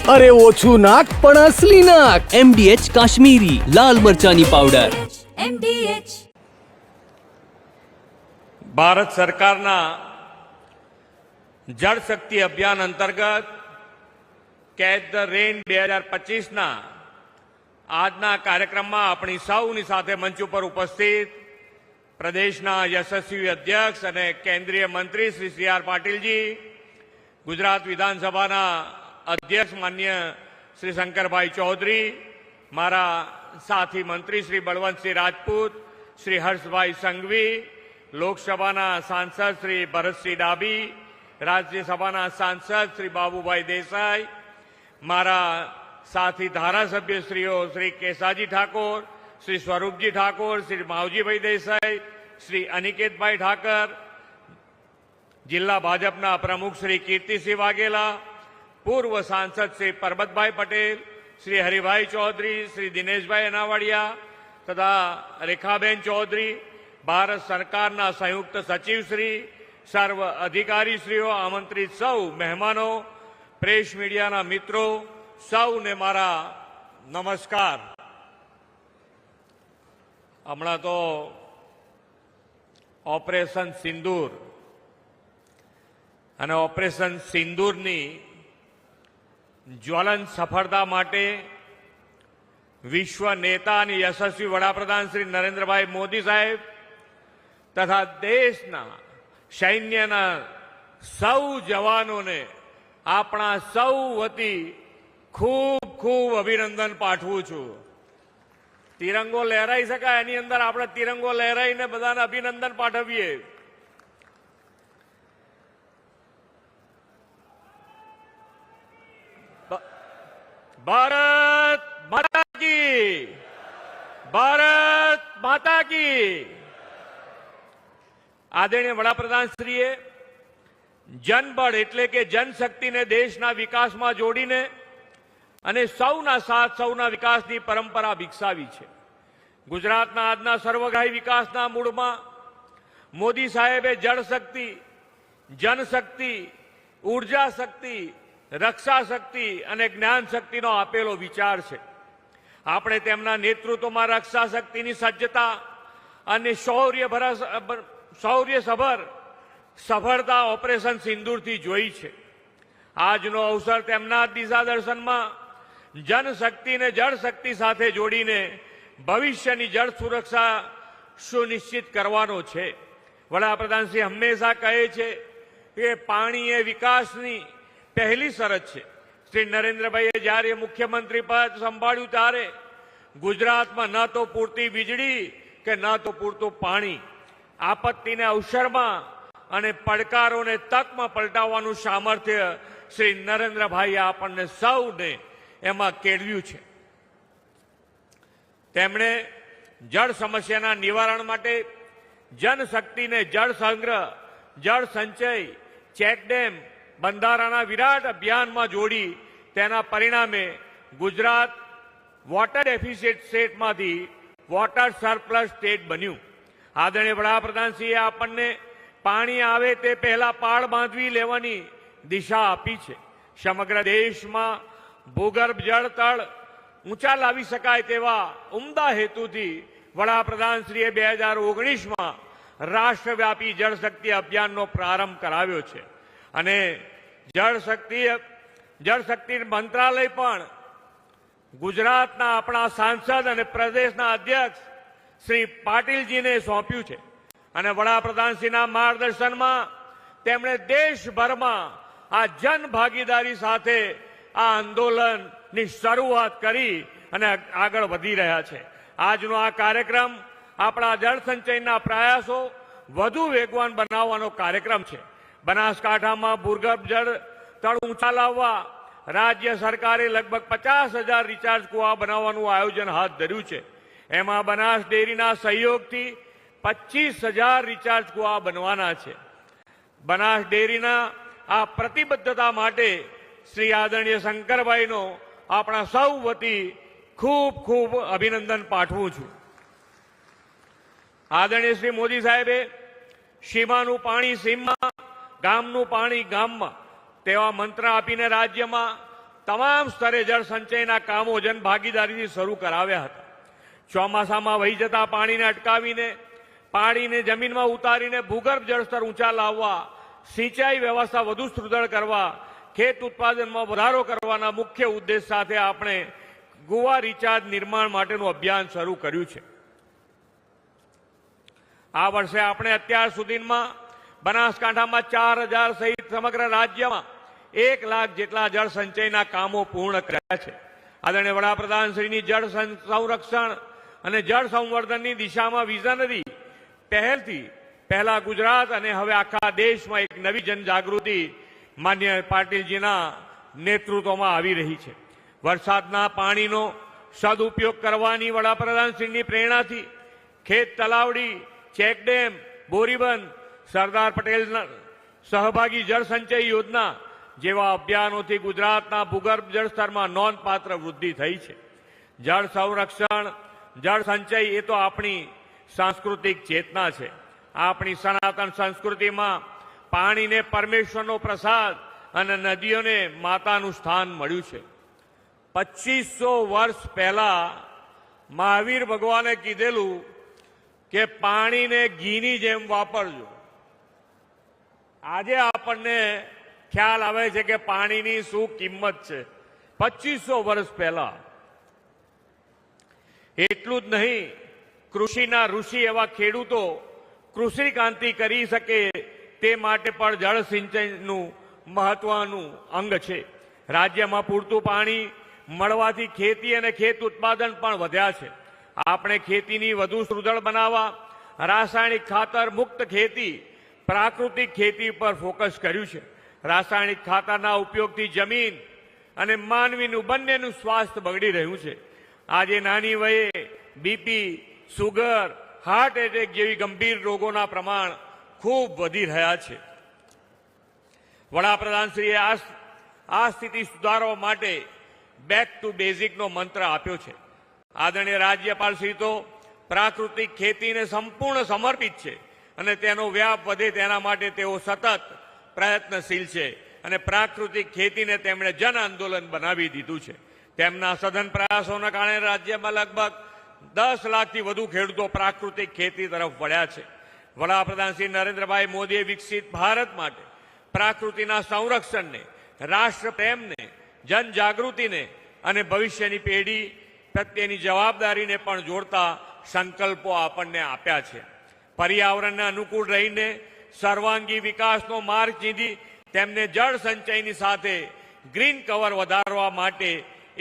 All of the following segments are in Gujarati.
अरे ओछू नाक पण असली नाक। MDH काश्मीरी लाल मरचानी पावडर। MDH ભારત સરકારના જળ શક્તિ અભિયાન અંતર્ગત કેચ ધ રેન 2025ના આજના કાર્યક્રમમાં આપણી સૌની સાથે મંચ ઉપર ઉપસ્થિત પ્રદેશના યશસ્વી અધ્યક્ષ અને કેન્દ્રીય મંત્રી શ્રી CR પાટીલજી, ગુજરાત વિધાનસભાના અધ્યક્ષ માન્ય શ્રી શંકરભાઈ ચૌધરી, મારા સાથી મંત્રી શ્રી બળવંતસિંહ રાજપૂત, શ્રી હર્ષભાઈ સંઘવી, લોકસભાના સાંસદ શ્રી ભરતસિંહ ડાભી, રાજ્યસભાના સાંસદ શ્રી બાબુભાઈ દેસાઈ, મારા साथी धारासभ्यश्रीओ श्री केसाजी ठाकोर, श्री स्वरूपजी ठाकोर, श्री मावजीभाई देसाई, श्री अनिकेत भाई ठाकर, जिला भाजपा प्रमुख श्री कीर्तिसिंह वाघेला, पूर्व सांसद श्री परबतभाई पटेल, श्री हरिभाई चौधरी, श्री दिनेश भाई अनावाड़िया तथा रेखाबेन चौधरी, भारत सरकारना संयुक्त सचिव श्री, सर्व अधिकारीश्रीओ, आमंत्रित सौ मेहमानों, प्रेस मीडियाना मित्रों, સૌને મારા નમસ્કાર। હમણાં તો ઓપરેશન સિંદૂર અને ઓપરેશન સિંદૂરની જ્વલંત સફળતા માટે વિશ્વ નેતા અને યશસ્વી વડાપ્રધાન શ્રી નરેન્દ્રભાઈ મોદી સાહેબ તથા દેશના સૈન્યના સૌ જવાનોને આપણા સૌ વતી खूब खूब अभिनंदन पाठवू छू। तिरंगो लहराई शकाय एनी अंदर आपणे तिरंगो लहराईने बधाने अभिनंदन पाठवीए। भारत माता की, भारत माता की। आदरणीय वडाप्रधान श्रीए जनबळ एटले के जनशक्तिने देशना विकासमां जोडीने અને સૌના સાથ સૌના વિકાસની પરંપરા વિકસાવી છે। ગુજરાતના આજના સર્વગ્રાહી વિકાસના મૂળમાં મોદી સાહેબે જળ શક્તિ, જનશક્તિ, ઉર્જા શક્તિ, રક્ષા શક્તિ અને જ્ઞાન શક્તિનો આપેલો વિચાર છે। આપણે તેમના નેતૃત્વમાં રક્ષા શક્તિની સજ્જતા અને શૌર્યસભર સફળતા ઓપરેશન સિંદૂરથી જોઈ છે। આજનો અવસર તેમના દિશા દર્શનમાં जनशक्ति ने जल शक्ति साथे जोड़ीने भविष्यनी जल सुरक्षा सुनिश्चित करवानो छे। वडाप्रधान श्री हमेशा कहे छे के पाणी ए विकासनी पहली शरत छे। श्री नरेन्द्रभाईए ज्यारे मुख्यमंत्री पद संभाळ्युं त्यारे गुजरातमां न तो पूरती वीजળી के न तो पूरतुं पाणी, आपत्तिने अवसरमां अने પડકારોને તકમાં પલટાવવાનું સામર્થ્ય શ્રી નરેન્દ્રભાઈએ આપણને સૌને એમાં કેળવ્યું છે। તેમણે જળ સમસ્યાના નિવારણ માટે જનશક્તિને જળ સંગ્રહ, જળ સંચય, ચેકડેમ, બંધારાના વિરાટ અભિયાનમાં જોડી તેના પરિણામે ગુજરાત વોટર ડેફિસિટ સ્ટેટમાંથી વોટર સરપ્લસ સ્ટેટ બન્યું। આદરણીય વડાપ્રધાનશ્રીએ આપણને પાણી આવે તે પહેલા પાળ બાંધવી લેવાની દિશા આપી છે। સમગ્ર દેશમાં ભૂગર્ભ જળ તળ ઊંચા લાવી શકાય તેવા ઉમદા હેતુથી વડાપ્રધાનશ્રીએ 2019માં રાષ્ટ્રવ્યાપી જળશક્તિ અભિયાનનો પ્રારંભ કરાવ્યો છે અને જળશક્તિ મંત્રાલય પણ ગુજરાતના આપણા સાંસદ અને પ્રદેશના અધ્યક્ષ શ્રી પાટીલજીને સોંપ્યું છે અને વડાપ્રધાનશ્રીના માર્ગદર્શનમાં તેમણે દેશભરમાં આ જન ભાગીદારી સાથે આ આંદોલનની શરૂઆત કરી અને આગળ વધી રહ્યા છે। આજનો આ કાર્યક્રમ આપણા જળ સંચયના પ્રયાસો વધુ વેગવાન બનાવવાનો કાર્યક્રમ છે। બનાસકાંઠામાં ભૂગર્ભ જળ તળ ઊંચા લાવવા રાજ્ય સરકારે લગભગ 50,000 રિચાર્જ કુવા બનાવવાનું આયોજન હાથ ધર્યું છે। એમાં બનાસ ડેરીના સહયોગથી 25,000 રિચાર્જ કુવા બનવાના છે। બનાસ ડેરીના આ પ્રતિબદ્ધતા માટે श्री आदरणीय शंकरभाई नो अपना सौ वती खूब खूब अभिनंदन पाठवू छू। आदरणीय श्री मोदी साहेबे सीमानु पाणी सीमा, गामनु पाणी गाममां તેવા મંત્ર આપીને રાજ્યમાં તમામ સ્તરે જળ સંચયના કામો જનભાગીદારીથી શરૂ કરાવ્યા હતા. ચોમાસામાં વહી જતા પાણીને અટકાવીને પાણીને જમીનમાં ઉતારીને ભૂગર્ભ જળસ્તર ઊંચા લાવવા, સિંચાઈ વ્યવસ્થા વધુ સુદૃઢ કરવા, ખેત ઉત્પાદનમાં વધારો કરવાના મુખ્ય ઉદ્દેશ સાથે આપણે ગોવા રિચાર્જ નિર્માણ માટેનું અભિયાન શરૂ કર્યું છે. આ વર્ષે આપણે અત્યાર સુધીમાં બનાસકાંઠામાં 4000 સહિત સમગ્ર રાજ્યમાં 1 લાખ જેટલા જળ સંચયના કામો પૂર્ણ કર્યા છે. આદરણીય વડાપ્રધાનશ્રીની જળ સંરક્ષણ અને જળ સંવર્ધનની દિશામાં વિઝનરી પહેલથી પહેલા ગુજરાત અને હવે આખા દેશમાં એક નવી જનજાગૃતિ માન્ય પાટીલજીના નેતૃત્વમાં આવી રહી છે. વરસાદના પાણીનો સદુપયોગ કરવાની વડાપ્રધાનશ્રીની પ્રેરણાથી ખેત તલાવડી, ચેકડેમ, બોરીબંધ, સરદાર પટેલના સહભાગી જળ સંચય યોજના જેવા અભિયાનોથી ગુજરાતના ભૂગર્ભ જળસ્તરમાં નોંધપાત્ર વૃદ્ધિ થઈ છે. જળ સંરક્ષણ, જળ સંચય એ તો આપણી સાંસ્કૃતિક ચેતના છે. આપણી સનાતન સંસ્કૃતિમાં પાણીને પરમેશ્વરનો પ્રસાદ અને નદીઓને માતાનું સ્થાન મળ્યું છે. 2500 વર્ષ પહેલા મહાવીર ભગવાને કીધેલું કે પાણીને ઘીની જેમ વાપરજો. આજે આપણને ખ્યાલ આવે છે કે પાણીની શું કિંમત છે. 2500 વર્ષ પહેલા. એટલું જ નહીં, કૃષિના ઋષિ એવા ખેડૂતો કૃષિ ક્રાંતિ કરી શકે તે માટે પણ જળ સિંચનનું મહત્વનું અંગ છે. રાજ્યમાં પૂરતું પાણી મળવાથી ખેતી અને ખેત ઉત્પાદન પણ વધ્યા છે. આપણે ખેતીની વધુ સુદૃઢ બનાવવા રાસાયણિક ખાતર મુક્ત ખેતી, પ્રાકૃતિક ખેતી પર ફોકસ કર્યું છે. રાસાયણિક ખાતરના ઉપયોગથી જમીન અને માનવીનું બંનેનું સ્વાસ્થ્ય બગડી રહ્યું છે. આજે નાની વયે બીપી, સુગર, હાર્ટ એટેક જેવી ગંભીર રોગોના પ્રમાણ ખૂબ વધી રહ્યા છે. વડાપ્રધાનશ્રીએ આ સ્થિતિ સુધારવા માટે બેક ટુ બેઝિકનો મંત્ર આપ્યો છે. આદરણીય રાજ્યપાલશ્રી તો પ્રાકૃતિક ખેતીને સંપૂર્ણ સમર્પિત છે અને તેનો વ્યાપ વધે તેના માટે તેઓ સતત પ્રયત્નશીલ છે અને પ્રાકૃતિક ખેતીને તેમણે જન આંદોલન બનાવી દીધું છે. તેમના સઘન પ્રયાસોના કારણે રાજ્યમાં લગભગ 10 લાખથી વધુ ખેડૂતો પ્રાકૃતિક ખેતી તરફ વળ્યા છે. વડાપ્રધાન શ્રી નરેન્દ્રભાઈ મોદીએ વિકસિત ભારત માટે પ્રાકૃતિના સંરક્ષણને, રાષ્ટ્ર પ્રેમને, જનજાગૃતિને અને ભવિષ્યની પેઢી પ્રત્યેની જવાબદારીને પણ જોડતા સંકલ્પો આપણને આપ્યા છે. પર્યાવરણને અનુકૂળ રહીને સર્વાંગી વિકાસનો માર્ગ ચીંધી તેમને જળ સંચયની સાથે ગ્રીન કવર વધારવા માટે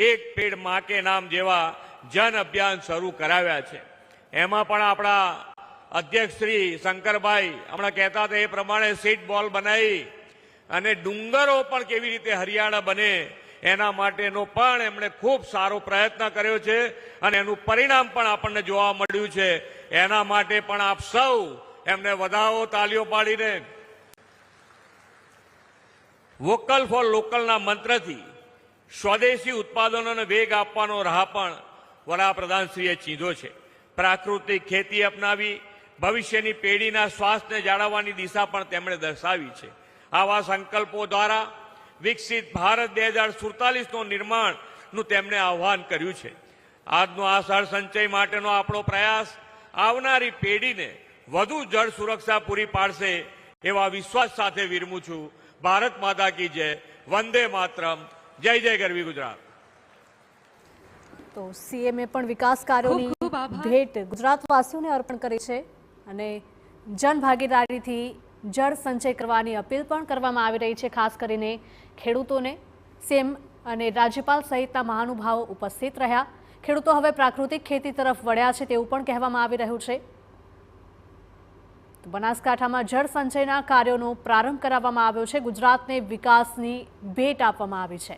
એક પેડ માં કે નામ જેવા જન અભિયાન શરૂ કરાવ્યા છે. એમાં પણ આપણા અધ્યક્ષ શ્રી શંકરભાઈ હમણાં કહેતા હતા એ પ્રમાણે સીડ બોલ બનાવી અને ડુંગરો પણ કેવી રીતે હરિયાળા બને એના માટેનો પણ એમણે ખૂબ સારો પ્રયત્ન કર્યો છે અને એનું પરિણામ પણ આપણને જોવા મળ્યું છે. એના માટે પણ આપ સૌ એમને વધાવો, તાલીઓ પાડીને. વોકલ ફોર લોકલના મંત્રથી સ્વદેશી ઉત્પાદનોને વેગ આપવાનો રાહ પણ વડાપ્રધાનશ્રીએ ચીંધો છે. પ્રાકૃતિક ખેતી અપનાવી ભવિષ્યની પેઢીના સ્વાસ્થ્યને જાળવવાની દિશા પણ તેમણે દર્શાવી છે. આવા સંકલ્પો દ્વારા વિકસિત ભારત 2047નું નિર્માણનું તેમણે આહ્વાન કર્યું છે. આજનો આ જળ સંચય માટેનો આપણો પ્રયાસ આવનારી પેઢીને વધુ જળ સુરક્ષા પૂરી પાડશે એવા વિશ્વાસ સાથે વિરમું છું. ભારત માતા કી જય. વંદે માતરમ. જય જય ગરવી ગુજરાત. તો સીએમએ પણ વિકાસ કાર્યોની ભેટ ગુજરાતવાસીઓને અર્પણ કરી છે અને જનભાગીદારીથી જળ સંચય કરવાની અપીલ પણ કરવામાં આવી રહી છે. ખાસ કરીને ખેડૂતોને સીએમ અને રાજ્યપાલ સહિતના મહાનુભાવો ઉપસ્થિત રહ્યા. ખેડૂતો હવે પ્રાકૃતિક ખેતી તરફ વળ્યા છે તેવું પણ કહેવામાં આવી રહ્યું છે. તો બનાસકાંઠામાં જળ સંચયના કાર્યોનો પ્રારંભ કરાવવામાં આવ્યો છે. ગુજરાતને વિકાસની ભેટ આપવામાં આવી છે.